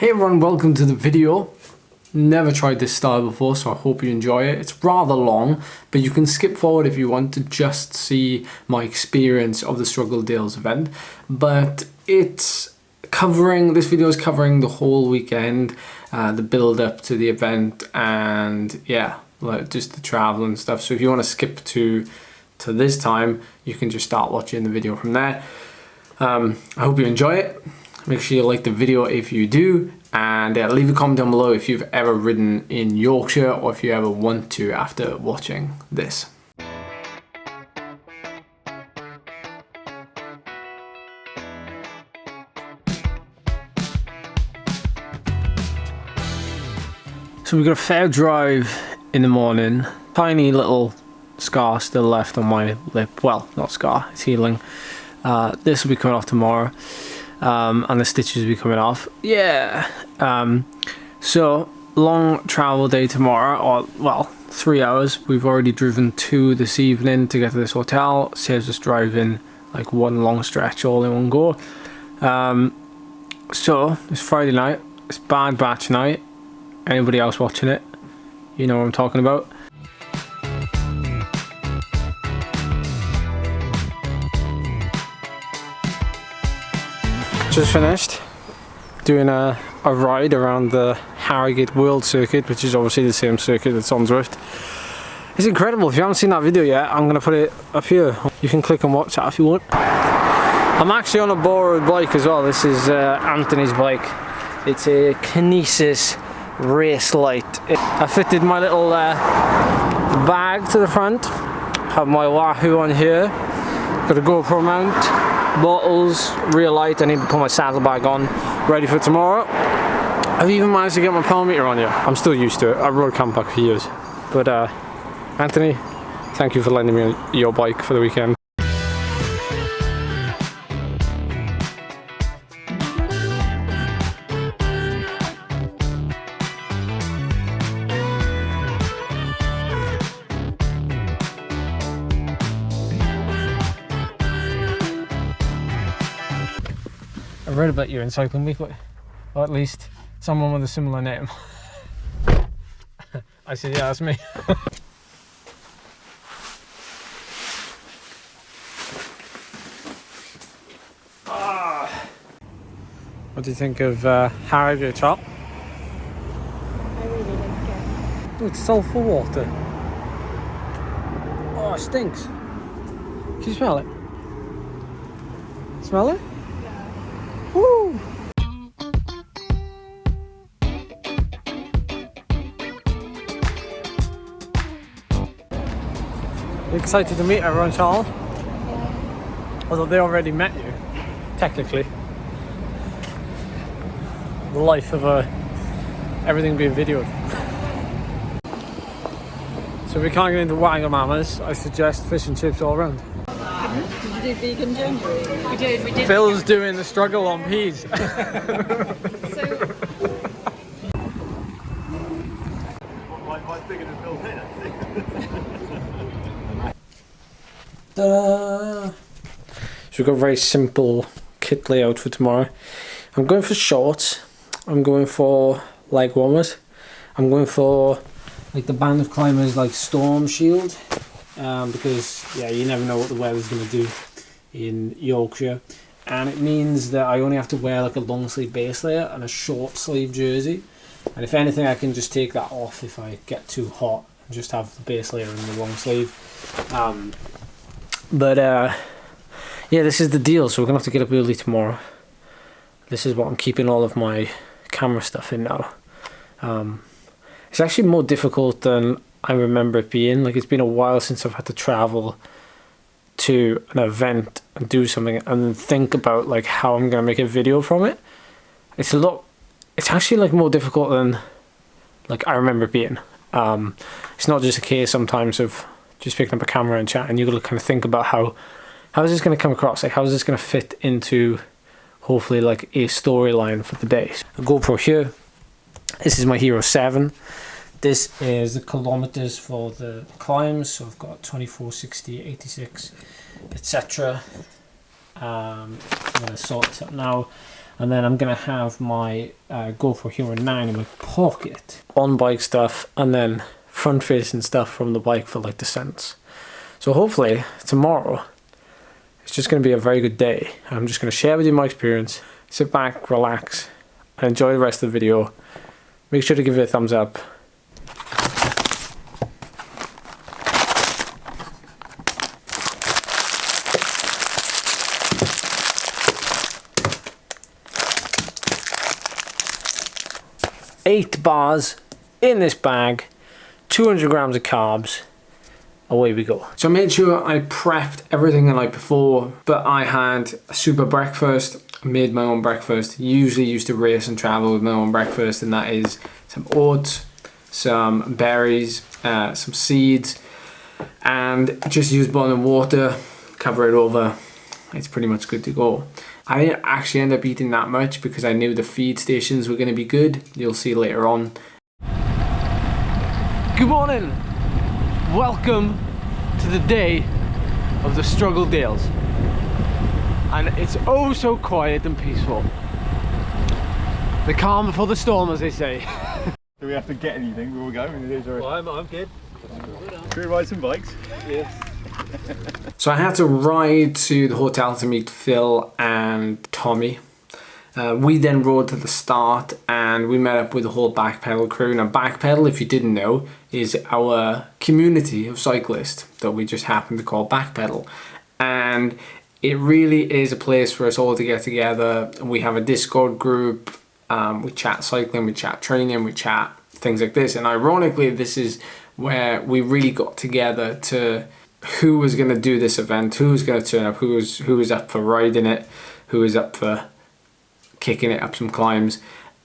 Hey everyone, welcome to the video. Never tried this style before, so I hope you enjoy it. It's rather long, but you can skip forward if you want to just see my experience of the Struggle Dales event. But this video is covering the whole weekend, the build up to the event, and yeah, like just the travel and stuff. So if you want to skip to this time, you can just start watching the video from there. I hope you enjoy it. Make sure you like the video if you do, and leave a comment down below if you've ever ridden in Yorkshire or if you ever want to after watching this. So we've got a fair drive in the morning. Tiny little scar still left on my lip. Well, not scar, it's healing. This will be coming off tomorrow. And the stitches will be coming off. Yeah. So long travel day tomorrow, or well, 3 hours. We've already driven 2 this evening to get to this hotel. Saves us driving like one long stretch all in one go. So it's Friday night. It's Bad Batch night. Anybody else watching it? You know what I'm talking about. Just finished doing a ride around the Harrogate World Circuit, which is obviously the same circuit that's on Zwift. It's incredible. If you haven't seen that video yet, I'm going to put it up here. You can click and watch that if you want. I'm actually on a borrowed bike as well. This is Anthony's bike. It's a Kinesis Race Light. I fitted my little bag to the front. Have my Wahoo on here. Got a GoPro mount. Bottles, real light. I need to put my saddlebag on, ready for tomorrow. I've even managed to get my power meter on here. I'm still used to it. I rode campack for years. But Anthony, thank you for lending me your bike for the weekend. I read about you in Cycling Week, or at least someone with a similar name. I said, yeah, that's me. What do you think of Harrogate Top? I really like it. Oh, it's sulphur water. Oh, it stinks. Can you smell it? Smell it? Woo! You excited to meet everyone, Charles? Yeah. Although they already met you, technically. The life of everything being videoed. So if we can't get into Wagamamas, I suggest fish and chips all around. Did you do vegan January? We did. Phil's doing the struggle on peas. So, Mine's bigger than Phil's head, Ta-da! So we've got a very simple kit layout for tomorrow. I'm going for shorts. I'm going for leg warmers. I'm going for like the band of climbers like Storm Shield. Because yeah, you never know what the weather's going to do in Yorkshire, and it means that I only have to wear like a long sleeve base layer and a short sleeve jersey, and if anything I can just take that off if I get too hot and just have the base layer and the long sleeve. Yeah, this is the deal, so we're gonna have to get up early tomorrow. This is what I'm keeping all of my camera stuff in now. It's actually more difficult than I remember it being. Like, it's been a while since I've had to travel to an event and do something and think about like how I'm gonna make a video from it. It's actually like more difficult than like I remember it being. It's not just a case sometimes of just picking up a camera and chatting. You gotta kind of think about how is this gonna come across, like how is this gonna fit into hopefully like a storyline for the day. A GoPro here. This is my Hero 7. This is the kilometers for the climbs, so I've got 24, 60, 86, etc. I'm going to sort this up now. And then I'm going to have my GoPro Hero 9 in my pocket. On bike stuff, and then front facing stuff from the bike for like descents. So hopefully tomorrow it's just going to be a very good day. I'm just going to share with you my experience, sit back, relax, and enjoy the rest of the video. Make sure to give it a thumbs up. Eight bars in this bag, 200 grams of carbs. Away we go. So I made sure I prepped everything the night before, but I had a super breakfast, made my own breakfast. Usually used to race and travel with my own breakfast, and that is some oats, some berries, some seeds, and just use boiling water, cover it over. It's pretty much good to go. I didn't actually end up eating that much because I knew the feed stations were going to be good. You'll see later on. Good morning. Welcome to the day of the Struggle Dales. And it's oh so quiet and peaceful. The calm before the storm, as they say. Do we have to get anything before we go? Well, I'm good. Should we ride some bikes? Yes. So I had to ride to the hotel to meet Phil and Tommy. We then rode to the start and we met up with the whole Backpedal crew. Now Backpedal, if you didn't know, is our community of cyclists that we just happen to call Backpedal. And it really is a place for us all to get together. We have a Discord group, we chat cycling, we chat training, we chat things like this. And ironically, this is where we really got together to who was going to do this event, who was going to turn up, who was up for riding it, who was up for kicking it up some climbs.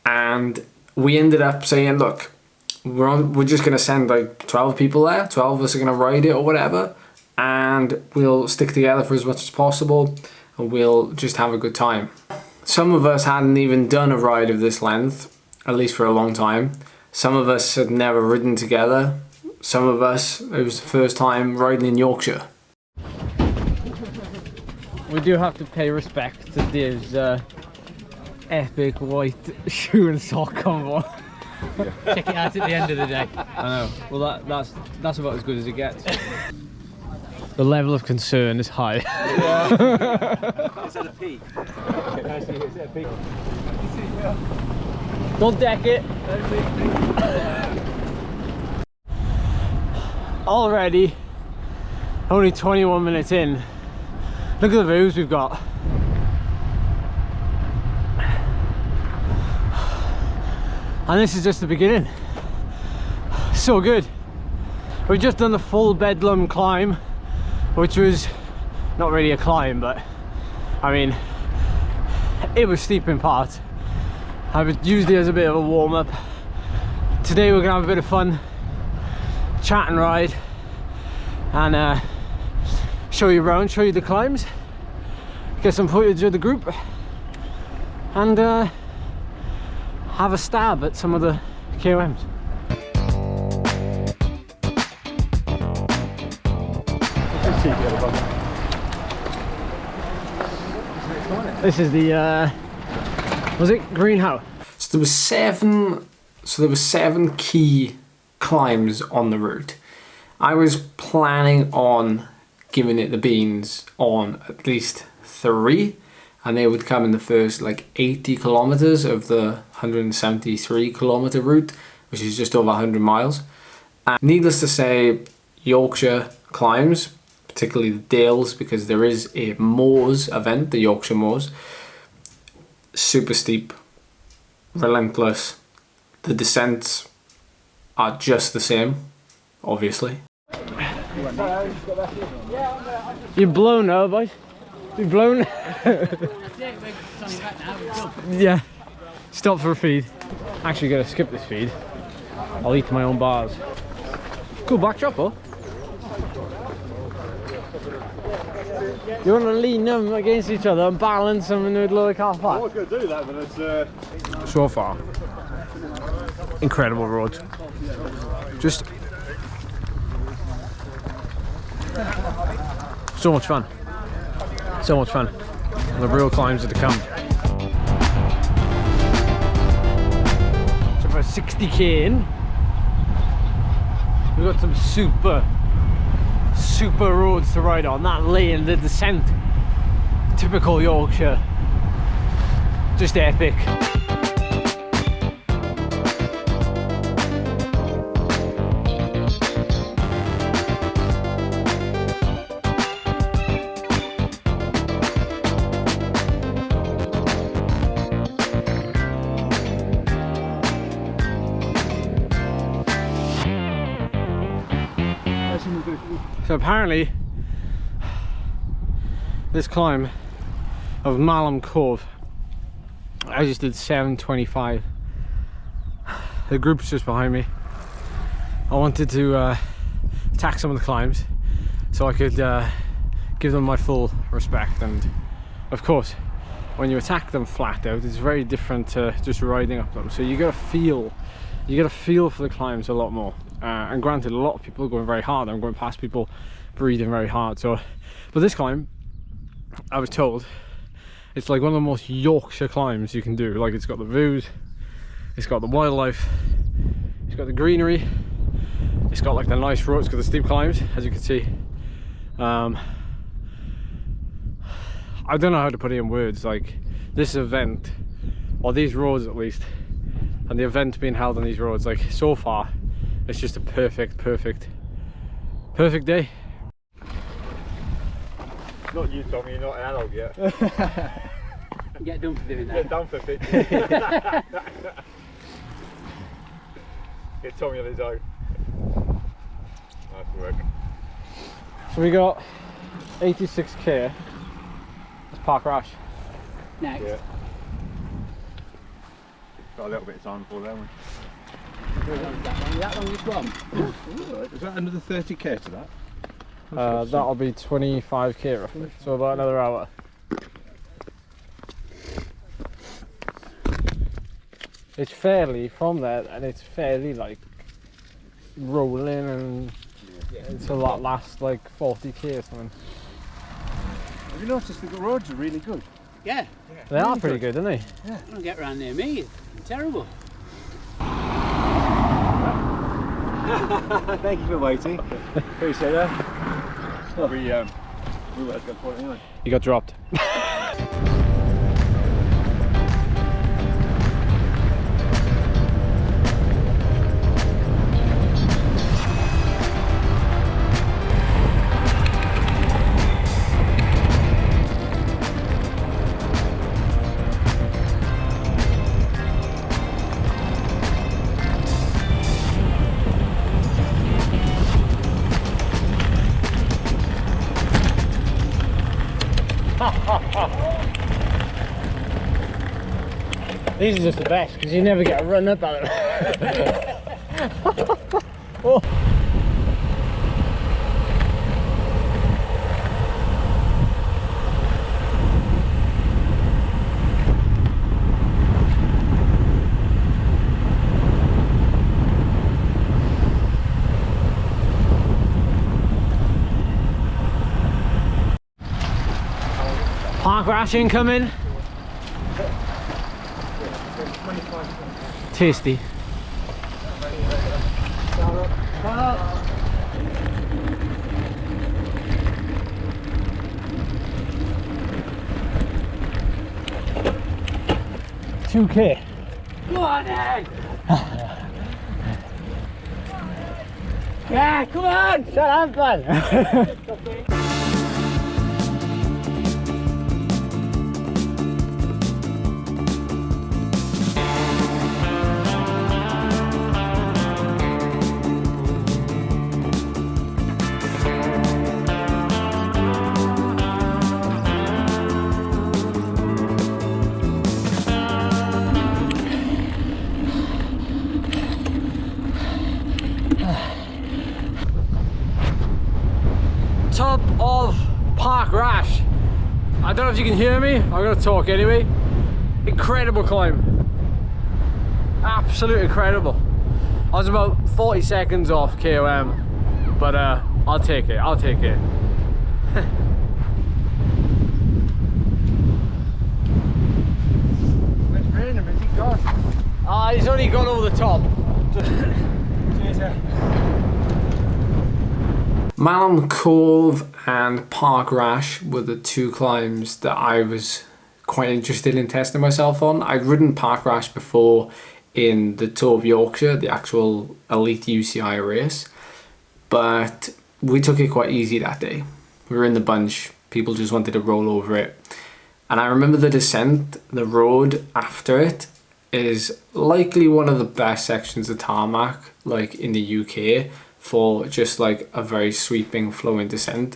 And we ended up saying, look, we're just going to send like 12 people there, 12 of us are going to ride it or whatever, and we'll stick together for as much as possible and we'll just have a good time. Some of us hadn't even done a ride of this length, at least for a long time. Some of us had never ridden together. Some of us, it was the first time riding in Yorkshire. We do have to pay respect to Dave's epic white shoe and sock combo. Check it out at the end of the day. I know. Well, that's about as good as it gets. The level of concern is high. Yeah. Is that a peak? Is that a peak? Don't deck it. Already, only 21 minutes in. Look at the views we've got. And this is just the beginning. So good. We've just done the full Bedlam climb, which was not really a climb, but I mean, it was steep in parts. I would use it as a bit of a warm-up. Today we're gonna have a bit of fun, chat and ride, and show you around, show you the climbs, get some footage of the group, and have a stab at some of the KOMs. This is the was it greenhouse? So there was seven key climbs on the route. I was planning on giving it the beans on at least 3, and they would come in the first like 80 kilometers of the 173 kilometer route, which is just over 100 miles. And needless to say, Yorkshire climbs, particularly the Dales, because there is a Moors event, the Yorkshire Moors, super steep, relentless. The descents are just the same, obviously. You're blown now, boys. You're blown. Yeah. Stop for a feed. Actually gonna skip this feed. I'll eat my own bars. Cool backdrop, huh? You want to lean them against each other and balance them in the middle of the car park? I was going to do that, but it's... So far, incredible roads. Just so much fun. So much fun. The real climbs are to come. 60k in. We've got some super roads to ride on. That lane, the descent, typical Yorkshire, just epic. So apparently this climb of Malham Cove, I just did 7:25. The group's just behind me. I wanted to attack some of the climbs so I could give them my full respect, and of course when you attack them flat out it's very different to just riding up them, so you get a feel for the climbs a lot more. And granted, a lot of people are going very hard. I'm going past people breathing very hard. So, but this climb, I was told, it's like one of the most Yorkshire climbs you can do. Like, it's got the views, it's got the wildlife, it's got the greenery, it's got like the nice roads, it's got the steep climbs, as you can see. I don't know how to put it in words. Like, this event, or these roads at least, and the event being held on these roads, like, so far it's just a perfect day. Not you, Tommy, you're not an adult yet. Get done for doing that. Get done for 50. Get Tommy on his own. Nice work. So we got 86k. That's Park Rash. Next. Yeah. Got a little bit of time before then. That longest one. Is that another 30k to that? That'll be 25k roughly, so about another hour. It's fairly, from there, and it's fairly like rolling, and until that last like 40k or something. Have you noticed the roads are really good? Yeah. They are pretty good, aren't they? Yeah. Don't get around near me. It's terrible. Thank you for waiting. Appreciate that. We were at the point anyway. You got dropped. These are just the best because you never get a run up at them. Oh. Park Rash incoming. Tasty. $2K. Go on then! Yeah, come on! Shut up, man. Top of Park Rash. I don't know if you can hear me. I'm gonna talk anyway. Incredible climb. Absolutely incredible. I was about 40 seconds off KOM, but I'll take it. I'll take it. It's raining, is it gone? Ah, he's only gone over the top. Malham, Cove and Park Rash were the two climbs that I was quite interested in testing myself on. I'd ridden Park Rash before in the Tour of Yorkshire, the actual elite UCI race, but we took it quite easy that day. We were in the bunch, people just wanted to roll over it. And I remember the descent, the road after it is likely one of the best sections of tarmac like in the UK for just like a very sweeping flowing descent.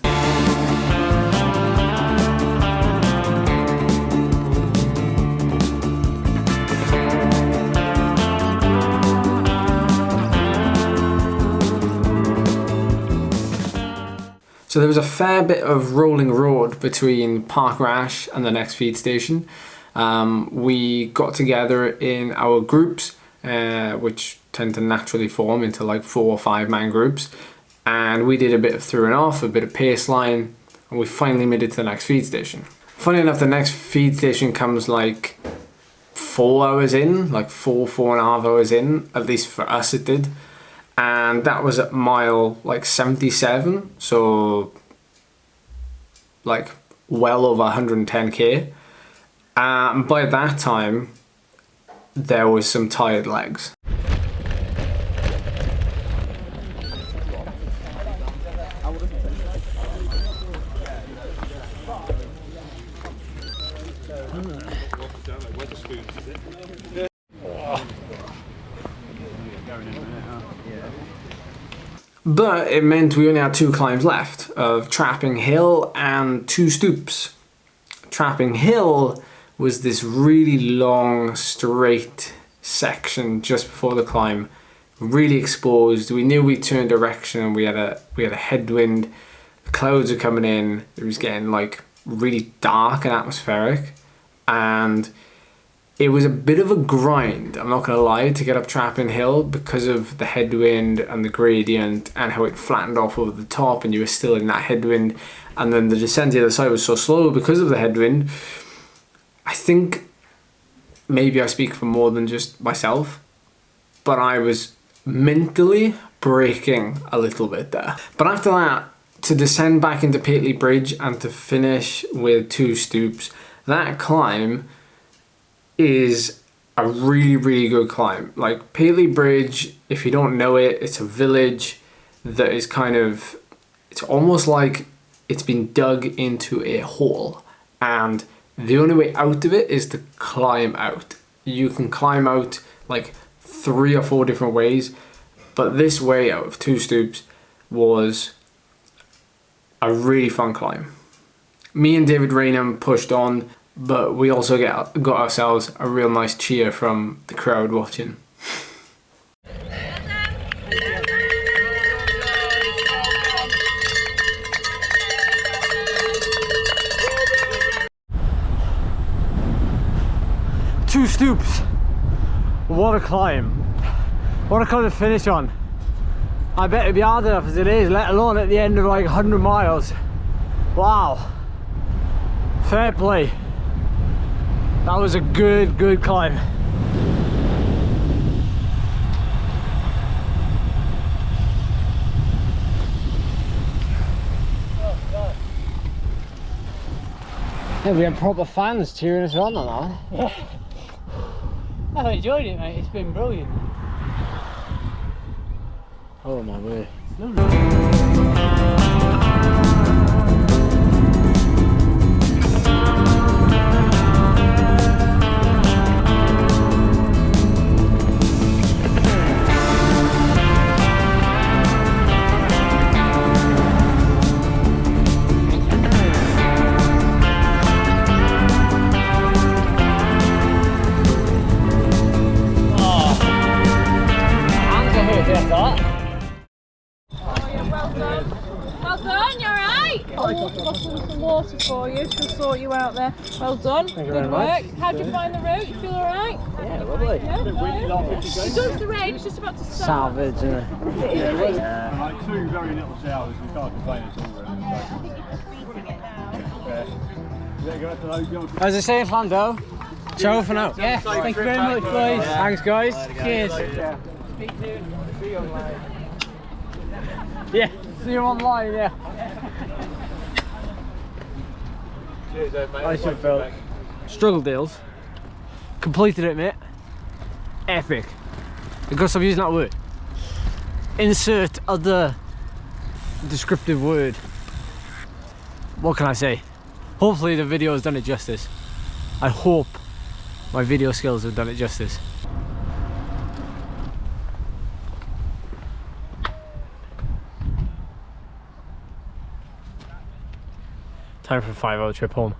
So there was a fair bit of rolling road between Park Rash and the next feed station. We got together in our groups, which tend to naturally form into like 4 or 5 man groups. And we did a bit of through and off, a bit of pace line, and we finally made it to the next feed station. Funny enough, the next feed station comes like 4 hours in, like 4.5 hours in, at least for us it did. And that was at mile like 77, so like well over 110k. By that time there was some tired legs. But it meant we only had 2 climbs left of Trapping Hill and 2 stoops. Trapping Hill was this really long straight section just before the climb, really exposed. We knew we'd turn direction and we had a headwind. The clouds were coming in. It was getting like really dark and atmospheric, and it was a bit of a grind, I'm not gonna lie, to get up Trapping Hill because of the headwind and the gradient and how it flattened off over the top and you were still in that headwind, and then the descent to the other side was so slow because of the headwind. I think maybe I speak for more than just myself, but I was mentally breaking a little bit there. But after that, to descend back into Pateley Bridge and to finish with 2 stoops, that climb is a really good climb. Like Pateley Bridge, if you don't know it, it's a village that is kind of, it's almost like it's been dug into a hole, and the only way out of it is to climb out. You can climb out like 3 or 4 different ways, but this way out of 2 stoops was a really fun climb. Me and David Raynham pushed on, but we also got ourselves a real nice cheer from the crowd watching. Two stoops. What a climb. What a climb to finish on. I bet it'd be hard enough as it is, let alone at the end of like 100 miles. Wow. Fair play. That was a good climb. Yeah, we had proper fans cheering us on and that. I've enjoyed it, mate. It's been brilliant. Oh my word. Water for you, she'll sort you out there. Well done. Thank you very much. Work. How'd you find the route? You feel alright? Yeah, lovely. Yeah, it's just the rain, it's just about to start. Savage, isn't it? Yeah. Like 2 very little showers, we can't complain at all really. As I say in Flando, Ciao for now. Yeah, thank you very much, boys. Thanks, guys. Cheers. Yeah. See you online. Yeah. Cheers, mate. I should feel. Struggle deals. Completed it, mate. Epic. Because I'm using that word. Insert other descriptive word. What can I say? Hopefully the video has done it justice. I hope my video skills have done it justice. Time for a 5-hour trip home.